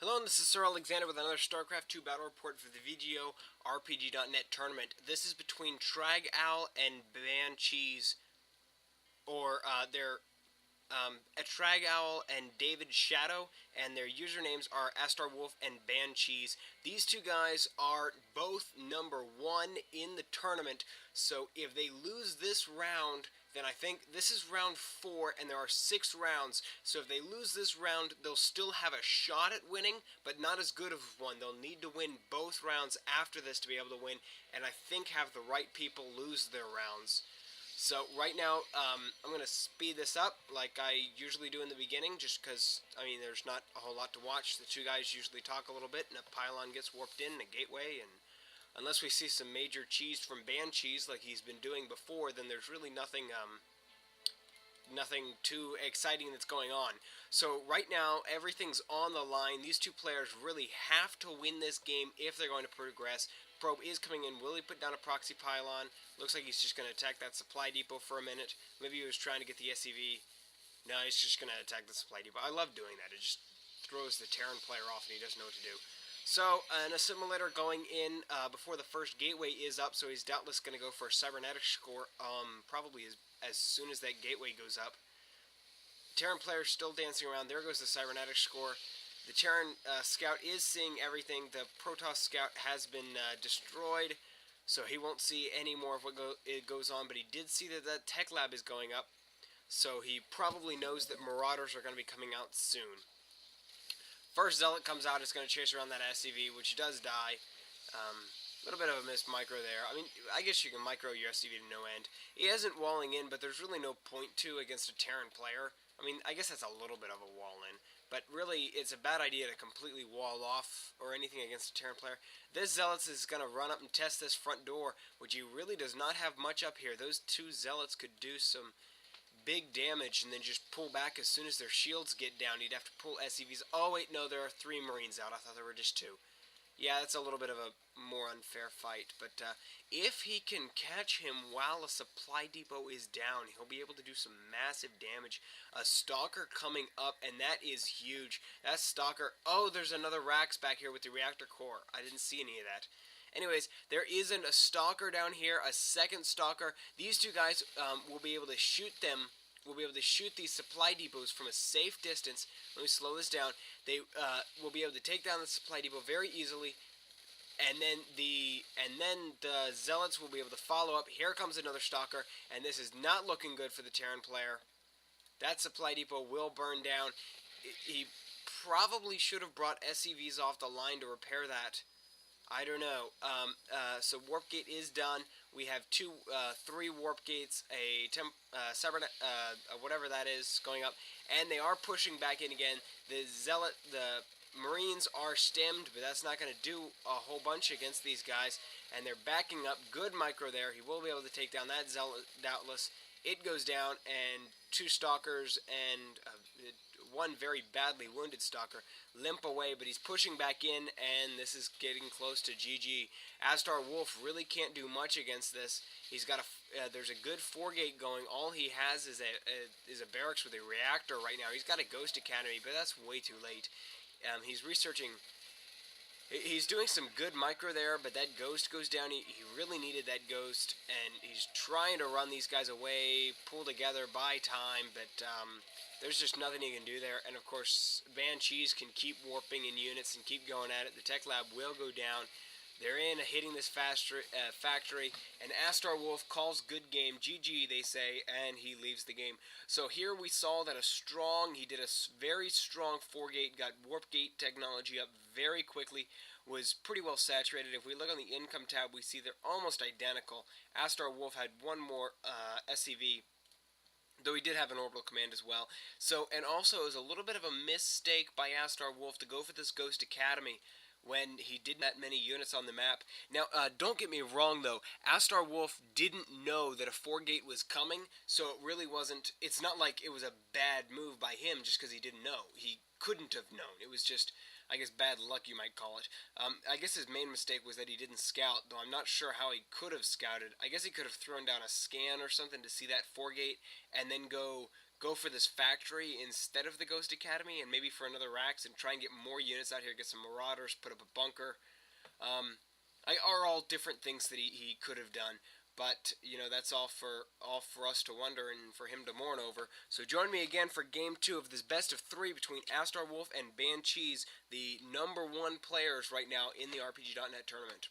Hello, this is Sir Alexander with another Starcraft 2 battle report for the VGO RPG.net tournament. This is between Trag Owl and BanChees, or they're Trag Owl and David Shadow, and their usernames are Astarwulf and BanChees. These two guys are both #1 in the tournament, so if they lose this round, then I think this is round 4, and there are 6 rounds. So if they lose this round, they'll still have a shot at winning, but not as good of one. They'll need to win both rounds after this to be able to win, and I think have the right people lose their rounds. So right now, I'm going to speed this up like I usually do in the beginning, just because, there's not a whole lot to watch. The two guys usually talk a little bit, and a pylon gets warped in, a gateway, and unless we see some major cheese from BanChees like he's been doing before, then there's really nothing too exciting that's going on. So right now, everything's on the line. These two players really have to win this game if they're going to progress. Probe is coming in. Will he put down a proxy pylon? Looks like he's just going to attack that supply depot for a minute. Maybe he was trying to get the SCV. No, he's just going to attack the supply depot. I love doing that. It just throws the Terran player off and he doesn't know what to do. So, an assimilator going in before the first gateway is up, so he's doubtless going to go for a cybernetic score probably as soon as that gateway goes up. Terran player still dancing around. There goes the cybernetic score. The Terran scout is seeing everything. The Protoss scout has been destroyed, so he won't see any more of what goes on, but he did see that that tech lab is going up, so he probably knows that Marauders are going to be coming out soon. First Zealot comes out, is going to chase around that SCV, which does die. A little bit of a missed micro there. I guess you can micro your SCV to no end. He isn't walling in, but there's really no point to against a Terran player. I guess that's a little bit of a wall in, but really it's a bad idea to completely wall off or anything against a Terran player. This Zealots is going to run up and test this front door, which he really does not have much up here. Those two Zealots could do some big damage and then just pull back as soon as their shields get down. He'd have to pull SCVs. Oh wait, no, there are 3 Marines out. I thought there were just 2. Yeah, that's a little bit of a more unfair fight, but if he can catch him while a supply depot is down, he'll be able to do some massive damage. A Stalker coming up, and that is huge. That Stalker... Oh, there's another Rax back here with the reactor core. I didn't see any of that. Anyways, there isn't a Stalker down here, a second Stalker. These two guys will be able to shoot them. We'll be able to shoot these supply depots from a safe distance. Let me slow this down. They will be able to take down the supply depot very easily, and then the Zealots will be able to follow up. Here comes another Stalker, and this is not looking good for the Terran player. That supply depot will burn down. He probably should have brought SCVs off the line to repair that. I don't know. So warp gate is done. We have 3 warp gates, a cybernet, whatever that is, going up, and they are pushing back in again. The Marines are stemmed, but that's not going to do a whole bunch against these guys, and they're backing up. Good micro there. He will be able to take down that Zealot, doubtless. It goes down, and 2 Stalkers and 1 very badly wounded Stalker limp away, but he's pushing back in, and this is getting close to GG. Astarwulf really can't do much against this. He's got there's a good 4-gate going. All he has is a barracks with a reactor right now. He's got a Ghost Academy, but that's way too late. He's researching. He's doing some good micro there, but that Ghost goes down. He really needed that Ghost, and he's trying to run these guys away, pull together, buy time, but there's just nothing he can do there. And of course, BanChees can keep warping in units and keep going at it. The tech lab will go down. They're hitting this factory, and Astarwulf calls good game, GG they say, and he leaves the game. So here we saw that he did a very strong 4-gate, got warp gate technology up very quickly, was pretty well saturated. If we look on the income tab, we see they're almost identical. Astarwulf had 1 more SCV, though he did have an orbital command as well. So, and also it was a little bit of a mistake by Astarwulf to go for this Ghost Academy when he did that many units on the map. Now, don't get me wrong, though. Astarwulf didn't know that a 4-gate was coming, so it really wasn't... It's not like it was a bad move by him just because he didn't know. He couldn't have known. It was just, I guess, bad luck, you might call it. I guess his main mistake was that he didn't scout, though I'm not sure how he could have scouted. I guess he could have thrown down a scan or something to see that 4-gate, and then go go for this factory instead of the Ghost Academy, and maybe for another Rax, and try and get more units out here, get some Marauders, put up a bunker. Um, are all different things that he could have done. But that's all for us to wonder and for him to mourn over. So join me again for Game 2 of this best of 3 between Astarwulf and BanChees, the #1 players right now in the RPG.net tournament.